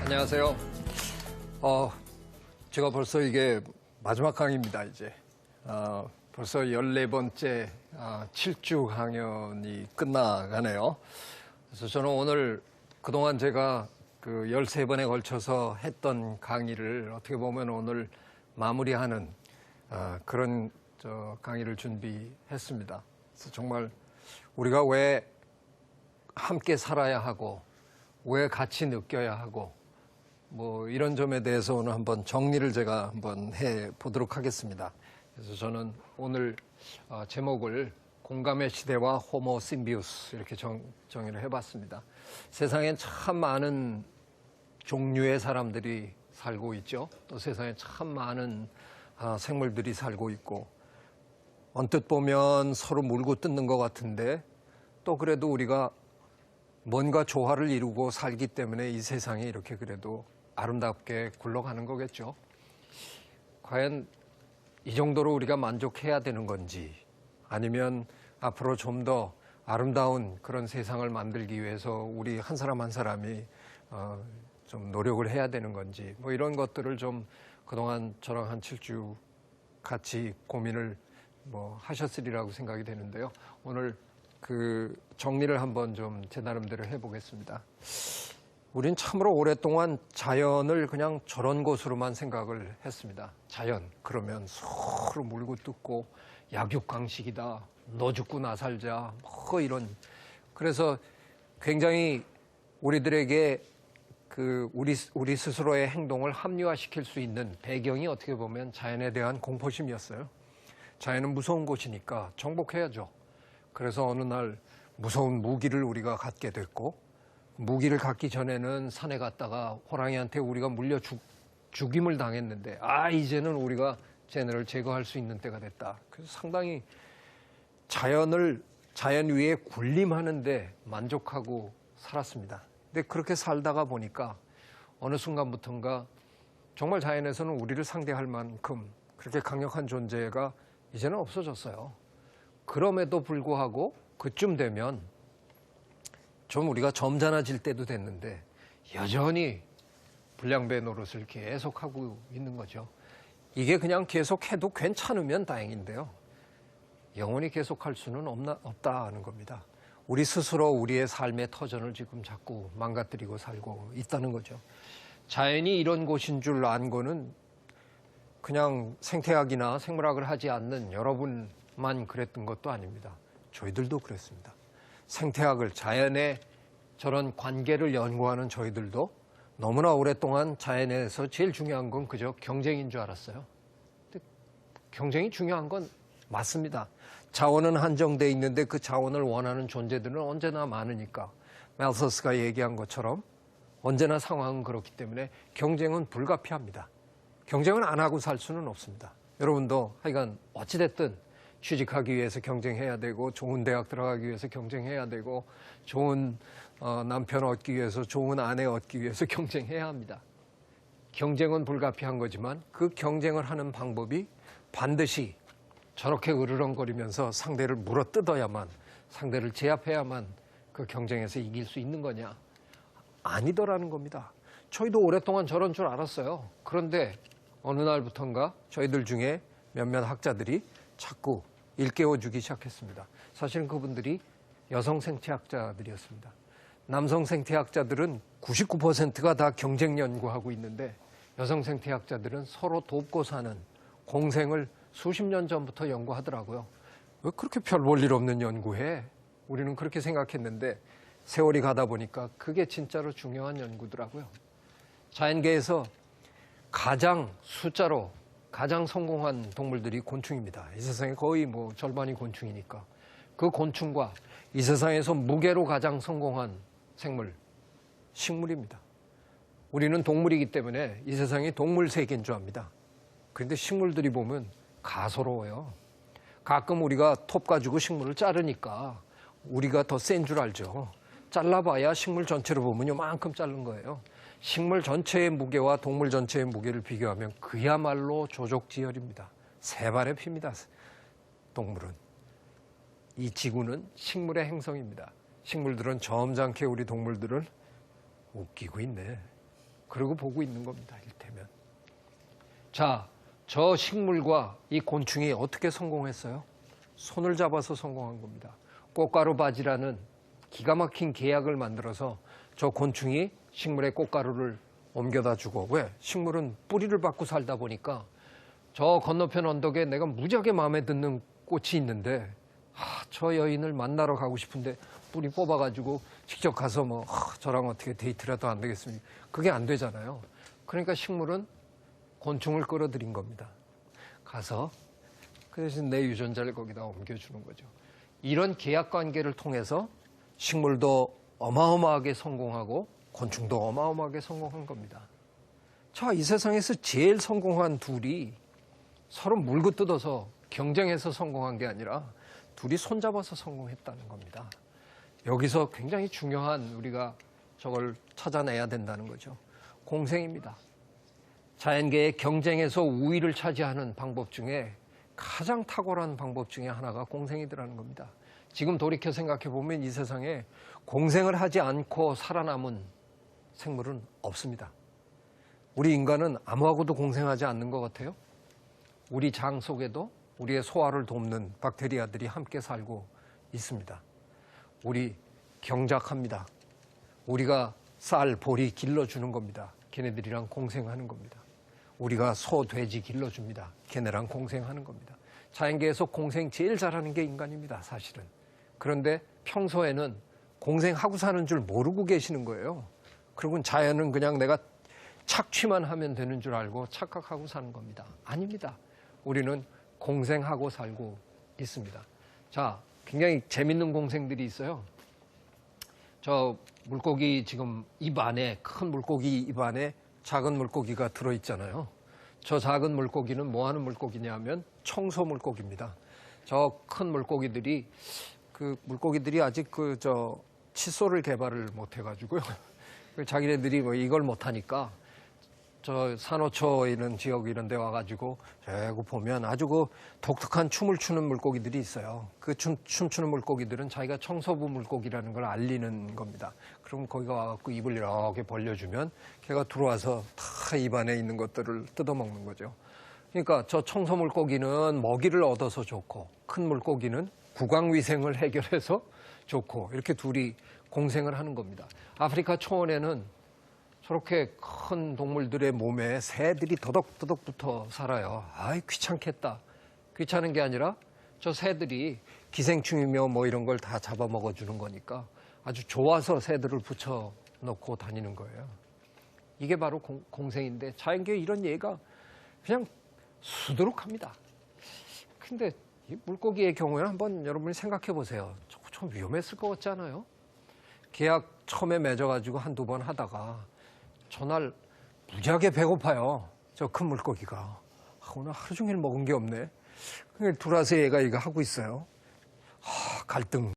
안녕하세요. 제가 벌써 이게 마지막 강의입니다, 이제. 벌써 14번째 7주 강연이 끝나가네요. 그래서 저는 오늘 그동안 제가 그 13번에 걸쳐서 했던 강의를 어떻게 보면 오늘 마무리하는 그런 강의를 준비했습니다. 그래서 정말 우리가 왜 함께 살아야 하고 왜 같이 느껴야 하고 뭐 이런 점에 대해서 오늘 한번 정리를 제가 한번 해 보도록 하겠습니다. 그래서 저는 오늘 제목을 공감의 시대와 호모 심비우스 이렇게 정의를 해봤습니다. 세상엔 참 많은 종류의 사람들이 살고 있죠. 또 세상에 참 많은 생물들이 살고 있고 언뜻 보면 서로 물고 뜯는 것 같은데 또 그래도 우리가 뭔가 조화를 이루고 살기 때문에 이 세상이 이렇게 그래도 아름답게 굴러가는 거겠죠. 과연 이 정도로 우리가 만족해야 되는 건지 아니면 앞으로 좀 더 아름다운 그런 세상을 만들기 위해서 우리 한 사람 한 사람이 좀 노력을 해야 되는 건지 뭐 이런 것들을 좀 그동안 저랑 한 7주 같이 고민을 뭐 하셨으리라고 생각이 되는데요. 오늘 그 정리를 한번 좀 제 나름대로 해보겠습니다. 우린 참으로 오랫동안 자연을 그냥 저런 곳으로만 생각을 했습니다. 자연 그러면 서로 물고 뜯고 약육강식이다. 너 죽고 나 살자. 뭐 이런. 그래서 굉장히 우리들에게 그 우리 스스로의 행동을 합리화시킬 수 있는 배경이 어떻게 보면 자연에 대한 공포심이었어요. 자연은 무서운 곳이니까 정복해야죠. 그래서 어느 날 무서운 무기를 우리가 갖게 됐고 무기를 갖기 전에는 산에 갔다가 호랑이한테 우리가 물려 죽임을 당했는데 이제는 우리가 쟤네를 제거할 수 있는 때가 됐다. 그래서 상당히 자연 위에 군림하는데 만족하고 살았습니다. 근데 그렇게 살다가 보니까 어느 순간부터인가 정말 자연에서는 우리를 상대할 만큼 그렇게 강력한 존재가 이제는 없어졌어요. 그럼에도 불구하고 그쯤 되면 좀 우리가 점잖아질 때도 됐는데 여전히 불량배 노릇을 계속하고 있는 거죠. 이게 그냥 계속해도 괜찮으면 다행인데요. 영원히 계속할 수는 없다는 겁니다. 우리 스스로 우리의 삶의 터전을 지금 자꾸 망가뜨리고 살고 있다는 거죠. 자연이 이런 곳인 줄 안 거는 그냥 생태학이나 생물학을 하지 않는 여러분만 그랬던 것도 아닙니다. 저희들도 그랬습니다. 생태학을 자연의 저런 관계를 연구하는 저희들도 너무나 오랫동안 자연에서 제일 중요한 건 그저 경쟁인 줄 알았어요. 근데 경쟁이 중요한 건 맞습니다. 자원은 한정되어 있는데 그 자원을 원하는 존재들은 언제나 많으니까 멜서스가 얘기한 것처럼 언제나 상황은 그렇기 때문에 경쟁은 불가피합니다. 경쟁은 안 하고 살 수는 없습니다. 여러분도 하여간 어찌됐든 취직하기 위해서 경쟁해야 되고 좋은 대학 들어가기 위해서 경쟁해야 되고 좋은 남편 얻기 위해서 좋은 아내 얻기 위해서 경쟁해야 합니다. 경쟁은 불가피한 거지만 그 경쟁을 하는 방법이 반드시 저렇게 으르렁거리면서 상대를 물어뜯어야만 상대를 제압해야만 그 경쟁에서 이길 수 있는 거냐? 아니더라는 겁니다. 저희도 오랫동안 저런 줄 알았어요. 그런데 어느 날부턴가 저희들 중에 몇몇 학자들이 자꾸 일깨워주기 시작했습니다. 사실은 그분들이 여성 생태학자들이었습니다. 남성 생태학자들은 99%가 다 경쟁 연구하고 있는데 여성 생태학자들은 서로 돕고 사는 공생을 수십 년 전부터 연구하더라고요. 왜 그렇게 별 볼 일 없는 연구해? 우리는 그렇게 생각했는데 세월이 가다 보니까 그게 진짜로 중요한 연구더라고요. 자연계에서 숫자로 가장 성공한 동물들이 곤충입니다. 이 세상에 거의 뭐 절반이 곤충이니까. 그 곤충과 이 세상에서 무게로 가장 성공한 생물, 식물입니다. 우리는 동물이기 때문에 이 세상이 동물 세계인 줄 압니다. 그런데 식물들이 보면 가소로워요. 가끔 우리가 톱 가지고 식물을 자르니까 우리가 더 센 줄 알죠. 잘라봐야 식물 전체로 보면 요만큼 자른 거예요. 식물 전체의 무게와 동물 전체의 무게를 비교하면 그야말로 조족지혈입니다. 세 발의 피입니다. 동물은. 이 지구는 식물의 행성입니다. 식물들은 점잖게 우리 동물들을 웃기고 있네. 그러고 보고 있는 겁니다. 일테면. 자, 저 식물과 이 곤충이 어떻게 성공했어요? 손을 잡아서 성공한 겁니다. 꽃가루 바지라는 기가 막힌 계약을 만들어서 저 곤충이 식물의 꽃가루를 옮겨다 주고, 왜? 식물은 뿌리를 받고 살다 보니까 저 건너편 언덕에 내가 무지하게 마음에 드는 꽃이 있는데 저 여인을 만나러 가고 싶은데 뿌리 뽑아가지고 직접 가서 저랑 어떻게 데이트라도 안 되겠습니까? 그게 안 되잖아요. 그러니까 식물은 곤충을 끌어들인 겁니다. 가서 그 대신 내 유전자를 거기다 옮겨주는 거죠. 이런 계약 관계를 통해서 식물도 어마어마하게 성공하고 곤충도 어마어마하게 성공한 겁니다. 자, 이 세상에서 제일 성공한 둘이 서로 물고 뜯어서 경쟁해서 성공한 게 아니라 둘이 손잡아서 성공했다는 겁니다. 여기서 굉장히 중요한 우리가 저걸 찾아내야 된다는 거죠. 공생입니다. 자연계의 경쟁에서 우위를 차지하는 방법 중에 가장 탁월한 방법 중에 하나가 공생이더라는 겁니다. 지금 돌이켜 생각해 보면 이 세상에 공생을 하지 않고 살아남은 생물은 없습니다. 우리 인간은 아무하고도 공생하지 않는 것 같아요. 우리 장 속에도 우리의 소화를 돕는 박테리아들이 함께 살고 있습니다. 우리 경작합니다. 우리가 쌀, 보리 길러주는 겁니다. 걔네들이랑 공생하는 겁니다. 우리가 소, 돼지 길러줍니다. 걔네랑 공생하는 겁니다. 자연계에서 공생 제일 잘하는 게 인간입니다, 사실은. 그런데 평소에는 공생하고 사는 줄 모르고 계시는 거예요. 그리고 자연은 그냥 내가 착취만 하면 되는 줄 알고 착각하고 사는 겁니다. 아닙니다. 우리는 공생하고 살고 있습니다. 자, 굉장히 재밌는 공생들이 있어요. 저 물고기 지금 입안에, 큰 물고기 입안에 작은 물고기가 들어있잖아요. 저 작은 물고기는 뭐 하는 물고기냐 하면 청소 물고기입니다. 저 큰 물고기들이 아직 칫솔을 개발을 못 해가지고요. 자기네들이 이걸 못하니까 저 산호초 있는 지역 이런 데 와가지고 저거 보면 아주 독특한 춤을 추는 물고기들이 있어요. 그 춤추는 물고기들은 자기가 청소부 물고기라는 걸 알리는 겁니다. 그럼 거기가 와갖고 입을 이렇게 벌려주면 걔가 들어와서 다 입안에 있는 것들을 뜯어먹는 거죠. 그러니까 저 청소 물고기는 먹이를 얻어서 좋고 큰 물고기는 구강위생을 해결해서 좋고 이렇게 둘이 공생을 하는 겁니다. 아프리카 초원에는 저렇게 큰 동물들의 몸에 새들이 더덕더덕 붙어 살아요. 아이, 귀찮겠다. 귀찮은 게 아니라 저 새들이 기생충이며 이런 걸 다 잡아먹어주는 거니까 아주 좋아서 새들을 붙여놓고 다니는 거예요. 이게 바로 공생인데 자연계에 이런 예가 그냥 수두룩합니다. 근데 이 물고기의 경우에는 한번 여러분이 생각해 보세요. 저거 좀 위험했을 것 같지 않아요? 계약 처음에 맺어가지고 한두 번 하다가 전날 무지하게 배고파요. 저 큰 물고기가. 오늘 하루 종일 먹은 게 없네. 들어와서 얘가 이거 하고 있어요. 갈등.